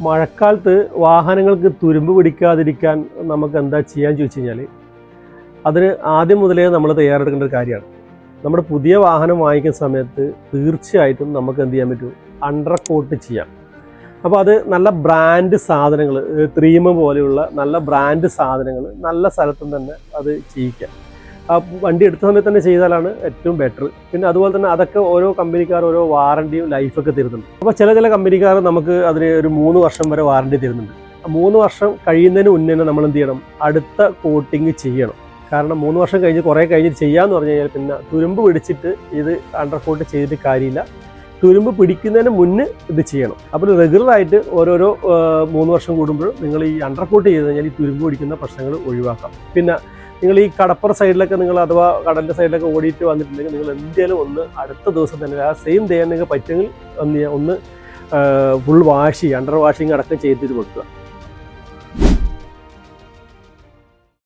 മഴക്കാലത്ത് വാഹനങ്ങൾക്ക് തുരുമ്പ് പിടിക്കാതിരിക്കാൻ നമുക്ക് എന്താ ചെയ്യാൻ ചോദിച്ചു കഴിഞ്ഞാൽ അതിന് ആദ്യം മുതലേ നമ്മൾ തയ്യാറെടുക്കേണ്ട ഒരു കാര്യമാണ്. നമ്മുടെ പുതിയ വാഹനം വാങ്ങിക്കുന്ന സമയത്ത് തീർച്ചയായിട്ടും നമുക്ക് എന്ത് ചെയ്യാൻ പറ്റും, അണ്ടർ കോട്ട് ചെയ്യാം. അപ്പോൾ അത് നല്ല ബ്രാൻഡ് സാധനങ്ങൾ, 3M പോലെയുള്ള നല്ല ബ്രാൻഡ് സാധനങ്ങൾ നല്ല സ്ഥലത്തും തന്നെ അത് ചെയ്യിക്കാം. ആ വണ്ടി എടുത്ത സമയത്ത് തന്നെ ചെയ്താലാണ് ഏറ്റവും ബെറ്റർ. പിന്നെ അതുപോലെ തന്നെ അതൊക്കെ ഓരോ കമ്പനിക്കാർ ഓരോ വാറണ്ടിയും ലൈഫൊക്കെ തരുന്നുണ്ട്. അപ്പോൾ ചില കമ്പനിക്കാർ നമുക്ക് അതിന് ഒരു 3 വർഷം വരെ വാറണ്ടി തരുന്നുണ്ട്. 3 വർഷം കഴിയുന്നതിന് മുന്നേ തന്നെ നമ്മൾ എന്ത് ചെയ്യണം, അടുത്ത കോട്ടിങ് ചെയ്യണം. കാരണം 3 വർഷം കഴിഞ്ഞ് കുറേ കഴിഞ്ഞിട്ട് ചെയ്യാമെന്ന് പറഞ്ഞു കഴിഞ്ഞാൽ പിന്നെ തുരുമ്പ് പിടിച്ചിട്ട് ഇത് അണ്ടർ കോട്ട് ചെയ്തിട്ട് കാര്യമില്ല. തുരുമ്പ് പിടിക്കുന്നതിന് മുന്നേ ഇത് ചെയ്യണം. അപ്പോൾ റെഗുലറായിട്ട് ഓരോരോ 3 വർഷം കൂടുമ്പോൾ നിങ്ങൾ ഈ അണ്ടർ കോട്ട് ചെയ്ത് കഴിഞ്ഞാൽ ഈ തുരുമ്പ് പിടിക്കുന്ന പ്രശ്നങ്ങൾ ഒഴിവാക്കാം. പിന്നെ നിങ്ങൾ ഈ കടപ്പുറ സൈഡിലൊക്കെ നിങ്ങൾ അഥവാ കടലിൻ്റെ സൈഡിലൊക്കെ ഓടിയിട്ട് വന്നിട്ടുണ്ടെങ്കിൽ നിങ്ങൾ എന്തെങ്കിലും ഒന്ന് അടുത്ത ദിവസം തന്നെ ആ സെയിം ഡേ നിങ്ങൾക്ക് പറ്റുമെങ്കിൽ ഒന്ന് ഫുൾ വാഷ് ചെയ്യുക, അണ്ടർ വാഷിങ് അടക്കം ചെയ്തിട്ട് വെക്കുക.